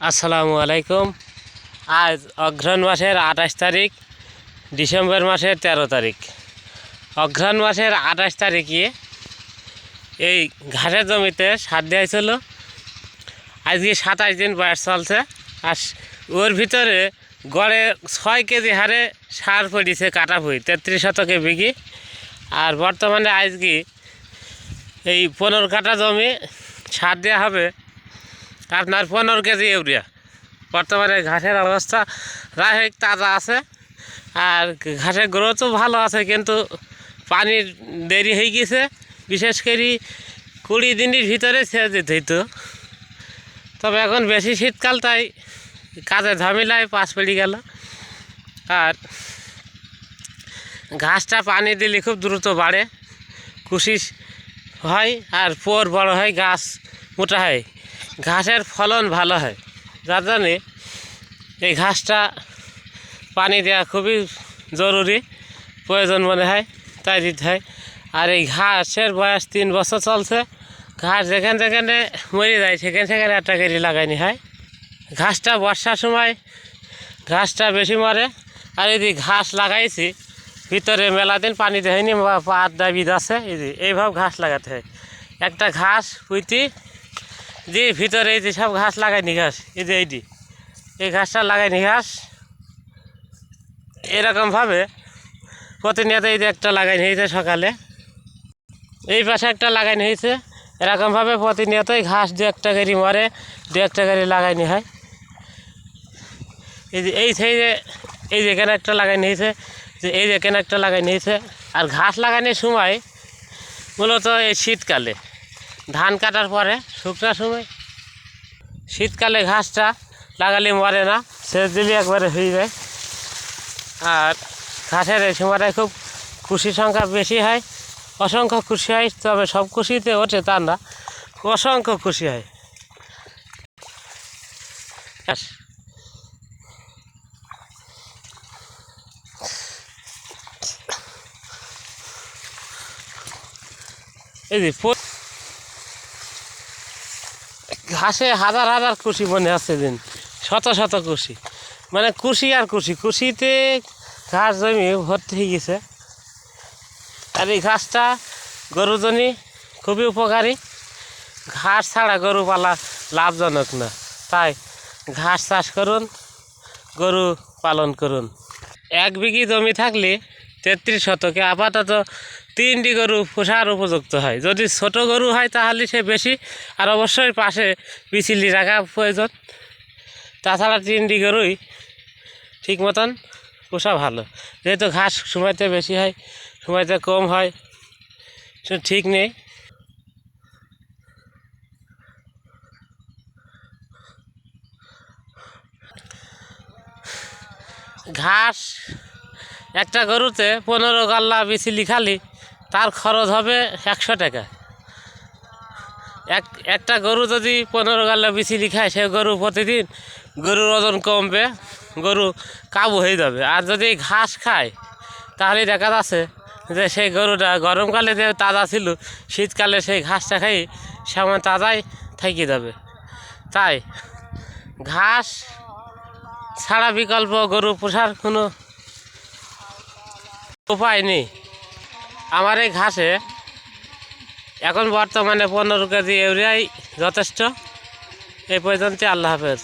আসসালামু আলাইকুম। আজ অঘ্রাণ মাসের 28 তারিখ, ডিসেম্বর মাসের 13 তারিখ। অঘ্রাণ মাসের 28 তারিখে এই ঘাসের জমিতে সার দেওয়া ছিল। আজকে 27 দিন বয়স চলছে। আর ওর ভিতরে গড়ে 6 কেজি হারে সার পড়িছে কাটা ভুঁই 33 শতকে বিঘি। আর বর্তমানে আজকে এই 15 কাঠা জমি সার দেওয়া হবে আপনার 15 কেজি ইউরিয়া। বর্তমানে ঘাসের অবস্থা রাহেক তাজা আছে, আর ঘাসের গ্রোথও ভালো আছে, কিন্তু পানির দেরি হয়ে গেছে। বিশেষ করে 20 দিনের ভিতরে ছেড়ে দিতে হইতো। তবে এখন বেশি শীতকাল, তাই কাজে ঝামেলায় পাশ পড়ে গেল। আর ঘাসটা পানি দিলে খুব দ্রুত বাড়ে, কুশি হয়, আর পোর বড় হয়, গাছ মোটা হয়, ঘাসের ফলন ভালো হয়। যার জন্যে এই ঘাসটা পানি দেওয়া খুবই জরুরি, প্রয়োজন মনে হয়, তাই দিতে হয়। আর এই ঘাসের বয়স 3 বছর চলছে। ঘাস যেখানে যেখানে মরে যায় সেখানে সেখানে একটা করে লাগাইনি হয়। ঘাসটা বর্ষার সময় ঘাসটা বেশি মরে। আর এই যে ঘাস লাগাইছি ভিতরে মেলা দিন পানি দেয়নি বা পাত দাবিদ আছে, এইভাবে ঘাস লাগাতে হয়। একটা ঘাস পুঁতি যে ভিতরে এই যে সব ঘাস লাগাইনি ঘাস, এই ঘাসটা লাগাইনি ঘাস এরকমভাবে প্রতিনিয়ত এই যে একটা লাগাইনি হয়েছে, সকালে এই পাশে একটা লাগাইনি হয়েছে। এরকমভাবে প্রতিনিয়তই ঘাস 2-1টা করে মরে, 2-1টা করে লাগাইনি হয়। এই সাইডে এই যে এখানে একটা লাগাইনি হয়েছে, যে এই যে এখানে একটা লাগাইনি হয়েছে। আর ঘাস লাগানোর সময় মূলত এই শীতকালে, ধান কাটার পরে শুকনার সময়, শীতকালে ঘাসটা লাগালে মরে না, সেচ দিলে একবারে হয়ে যায়। আর ঘাসের এই সময়টায় খুব কুশির সংখ্যা বেশি হয়, অসংখ্য খুশি হয়। তবে সব খুশিতে ওঠে তা না, অসংখ্য খুশি হয়। এই যে ঘাসে হাজার হাজার খুশি মনে হচ্ছে, দিন শত শত খুশি, মানে খুশি আর খুশি, খুশিতে ঘাস জমি ভর্তি হয়ে গেছে। আর এই ঘাসটা গরুর জন্য খুবই উপকারী। ঘাস ছাড়া গরু পালা লাভজনক না, তাই ঘাস চাষ করুন, গরু পালন করুন। 1 বিঘি জমি থাকলে 33 শতকে আপাতত 3টি গরু পোষার উপযুক্ত হয়। যদি ছোট গরু হয় তাহলে সে বেশি, আর অবশ্যই পাশে বিচলি রাখা প্রয়োজন। তাছাড়া 3টি গরুই ঠিক মতন পোষা ভালো, যেহেতু ঘাস সময়তে বেশি হয়, সময়তে কম হয়, সে ঠিক নেই। ঘাস একটা গরুতে 15 গাল্লা বিচলি খালি তার খরচ হবে 100 টাকা। একটা গরু যদি 15 গাল্লা বিচলি খায়, সে গরু প্রতিদিন গরুর ওজন কমবে, গরু কাবু হয়ে যাবে। আর যদি ঘাস খায় তাহলে দেখা যাচ্ছে যে সেই গরুটা গরমকালে যে তাজা ছিল, শীতকালে সেই ঘাসটা খাই সেমন তাজাই থেকে যাবে। তাই ঘাস ছাড়া বিকল্প গরু পোষার কোনো উপায় নেই। আমার এই ঘাসে এখন বর্তমানে 15 কেজি ইউরিয়াই যথেষ্ট। এই পর্যন্ত। আল্লাহ হাফেজ।